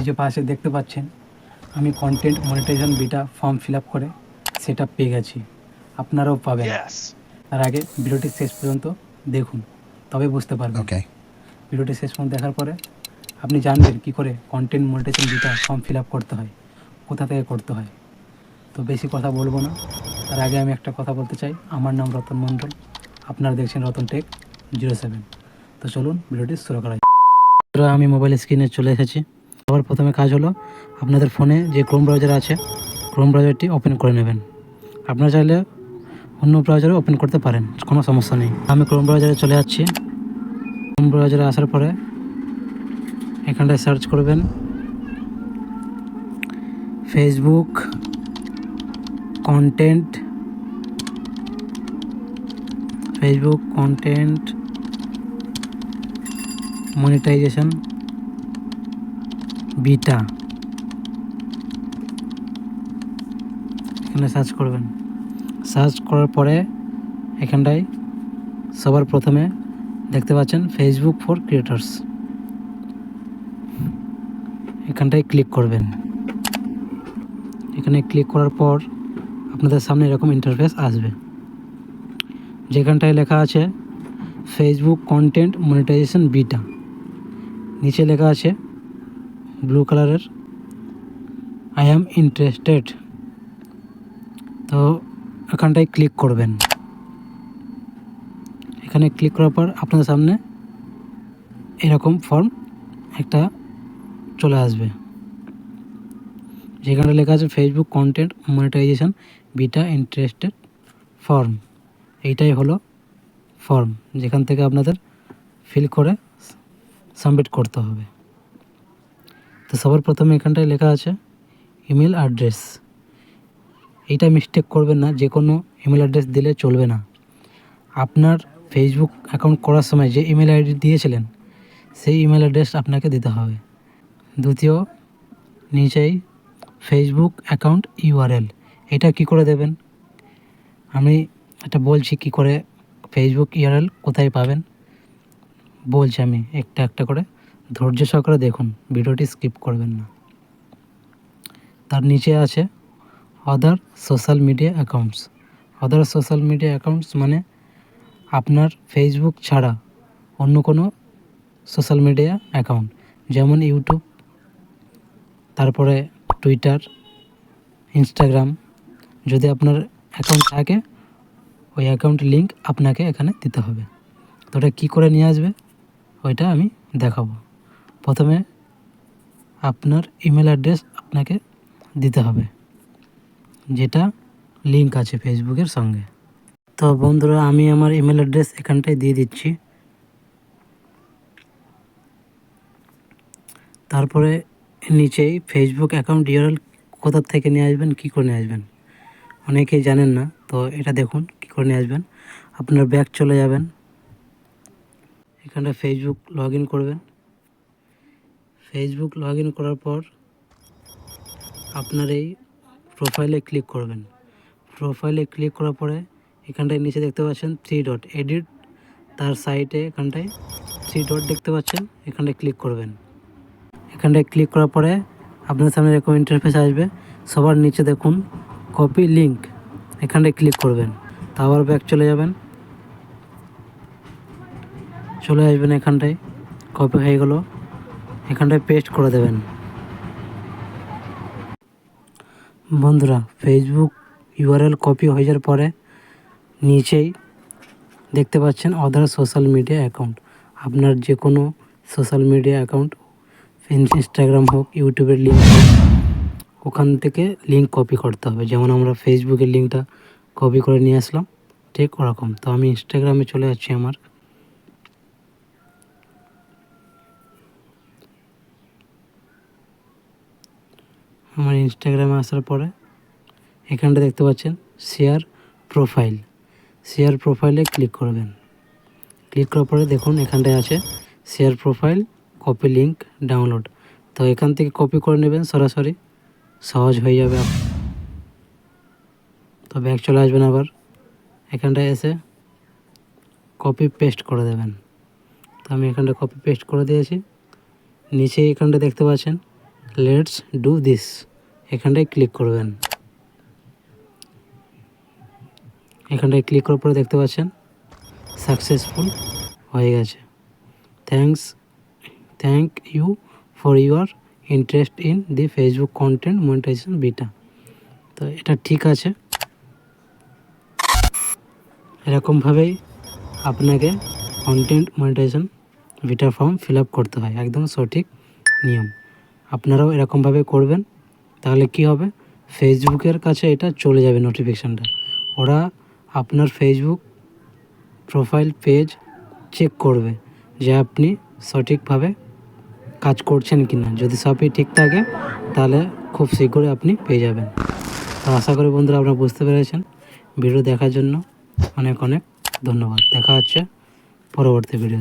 যে পাশে দেখতে পাচ্ছেন আমি content monetization beta form fill up করে সেটা পেয়ে গেছি, আপনারাও পাবেন। তার আগে ভিডিওটি শেষ পর্যন্ত দেখুন, তবে বুঝতে পারবেন। ভিডিওটি শেষ পর্যন্ত দেখার পরে আপনি জানবেন কী করে content monetization beta form fill up করতে হয়, কোথা থেকে করতে হয়। তো বেশি কথা বলবো না, তার আগে আমি একটা কথা বলতে চাই। আমার নাম রতন মণ্ডল, আপনারা দেখছেন রতন টেক 07। তো চলুন ভিডিওটি শুরু করা যাক। আমি মোবাইল স্ক্রিনে চলে এসেছি। সবার প্রথমে কাজ হলো আপনাদের ফোনে যে ক্রোম ব্রাউজার আছে, ক্রোম ব্রাউজারটি ওপেন করে নেবেন। আপনারা চাইলে অন্য ব্রাউজারে ওপেন করতে পারেন, কোনো সমস্যা নেই। আমি ক্রোম ব্রাউজারে চলে যাচ্ছি। ক্রোম ব্রাউজারে আসার পরে এখানটায় সার্চ করবেন ফেসবুক কন্টেন্ট মনিটাইজেশন বিটা, এখানে সার্চ করবেন। সার্চ করার পরে এখানটায় সবার প্রথমে দেখতে পাচ্ছেন ফেসবুক ফর ক্রিয়েটার্স, এখানটায় ক্লিক করবেন। এখানে ক্লিক করার পর আপনাদের সামনে এরকম ইন্টারফেস আসবে, যেখানটায় লেখা আছে ফেসবুক কন্টেন্ট মনিটাইজেশন বিটা। নিচে লেখা আছে ব্লু কালারের আই অ্যাম ইন্টারেস্টেড। তো এখানটায় ক্লিক করবেন। এখানে ক্লিক করার পর আপনাদের সামনে এরকম ফর্ম একটা চলে আসবে, যেখানে লেখা আছে Facebook content monetization beta interested form. এইটাই হলো ফর্ম, যেখান থেকে আপনাদের ফিল করে সাবমিট করতে হবে। তো সবার প্রথমে এখানটায় লেখা আছে ইমেল অ্যাড্রেস। এইটা মিস্টেক করবেন না, যে কোনো ইমেল অ্যাড্রেস দিলে চলবে না। আপনার ফেসবুক অ্যাকাউন্ট করার সময় যে ইমেল আইডি দিয়েছিলেন সেই ইমেল অ্যাড্রেস আপনাকে দিতে হবে। দ্বিতীয়, নিচেই ফেসবুক অ্যাকাউন্ট ইউআরএল, এটা কি করে দেবেন আমি এটা বলছি। কি করে ফেসবুক ইউআরএল কোথায় পাবেন বলছি আমি একটা একটা করে, ধৈর্য সহকারে দেখুন, ভিডিওটি স্কিপ করবেন না। তার নিচে আছে আদার সোশ্যাল মিডিয়া অ্যাকাউন্টস। আদার সোশ্যাল মিডিয়া অ্যাকাউন্টস মানে আপনার ফেসবুক ছাড়া অন্য কোনো সোশ্যাল মিডিয়া অ্যাকাউন্ট, যেমন ইউটিউব, তারপরে টুইটার, ইনস্টাগ্রাম। যদি আপনার অ্যাকাউন্ট থাকে ওই অ্যাকাউন্ট লিঙ্ক আপনাকে এখানে দিতে হবে। তো ওটা কী করে নিয়ে আসবে ওইটা আমি দেখাবো। প্রথমে আপনার ইমেল অ্যাড্রেস আপনাকে দিতে হবে, যেটা লিঙ্ক আছে ফেসবুকের সঙ্গে। তো বন্ধুরা, আমি আমার ইমেল অ্যাড্রেস এখানটায় দিয়ে দিচ্ছি। তারপরে নিচেই ফেসবুক অ্যাকাউন্ট ইউআরএল কোথা থেকে নিয়ে আসবেন, কী করে নিয়ে আসবেন অনেকেই জানেন না। তো এটা দেখুন কী করে নিয়ে আসবেন। আপনার ব্যাক চলে যাবেন, এখানটা ফেসবুক লগ ইন করবেন। ফেসবুক লগ ইন করার পর আপনার এই প্রোফাইলে ক্লিক করবেন। প্রোফাইলে ক্লিক করার পরে এখানটায় নিচে দেখতে পাচ্ছেন 3 ডট এডিট, তার সাইডে এখানটায় 3 ডট দেখতে পাচ্ছেন, এখানটায় ক্লিক করবেন। এখানটায় ক্লিক করার পরে আপনার সামনে এরকম ইন্টারফেস আসবে। সবার নিচে দেখুন কপি লিঙ্ক, এখানটায় ক্লিক করবেন। তা আবার ব্যাক চলে যাবেন, চলে আসবেন এখানটায়, কপি হয়ে গেল, এখানটায় পেস্ট করে দেবেন। বন্ধুরা, ফেসবুক ইউআরএল কপি হয়ে যাওয়ার পরে নিচেই দেখতে পাচ্ছেন আদার সোশ্যাল মিডিয়া অ্যাকাউন্ট। আপনার যে কোনো সোশ্যাল মিডিয়া অ্যাকাউন্ট, ইনস্টাগ্রাম হোক, ইউটিউবের লিঙ্ক হোক, ওখান থেকে লিঙ্ক কপি করতে হবে। যেমন আমরা ফেসবুকের লিঙ্কটা কপি করে নিয়ে আসলাম, ঠিক ওরকম। তো আমি ইনস্টাগ্রামে চলে যাচ্ছি। আমার ইনস্টাগ্রামে আসার পরে এখানটা দেখতে পাচ্ছেন শেয়ার প্রোফাইল। শেয়ার প্রোফাইলে ক্লিক করবেন। ক্লিক করার পরে দেখুন এখানটায় আছে share profile copy link download. তো এখান থেকে কপি করে নেবেন, সরাসরি সহজ হয়ে যাবে। তো ব্যাক চলে আসবেন, আবার এখানটায় এসে কপি পেস্ট করে দেবেন। তো আমি এখানটা কপি পেস্ট করে দিয়েছি। নিচে এখানটা দেখতে পাচ্ছেন লেটস ডু দিস, এখানটায় ক্লিক করবেন। এখানটায় ক্লিক করার পরে দেখতে পাচ্ছেন সাকসেসফুল হয়ে গেছে। Thank you for your interest in the Facebook content monetization beta. তো এটা ঠিক আছে। এরকমভাবেই আপনাকে content monetization beta form fill up করতে হয়, একদম সঠিক নিয়ম। আপনারাও এরকমভাবে করবেন, তাহলে কি হবে, ফেসবুকের কাছে এটা চলে যাবে নোটিফিকেশানটা। ওরা আপনার ফেসবুক প্রোফাইল পেজ চেক করবে যে আপনি সঠিকভাবে কাজ করছেন কি না। যদি সবই ঠিক থাকে তাহলে খুব শীঘ্রই আপনি পেয়ে যাবেন। তো আশা করি বন্ধুরা আপনারা বুঝতে পেরেছেন। ভিডিও দেখার জন্য অনেক অনেক ধন্যবাদ। দেখা হচ্ছে পরবর্তী ভিডিও।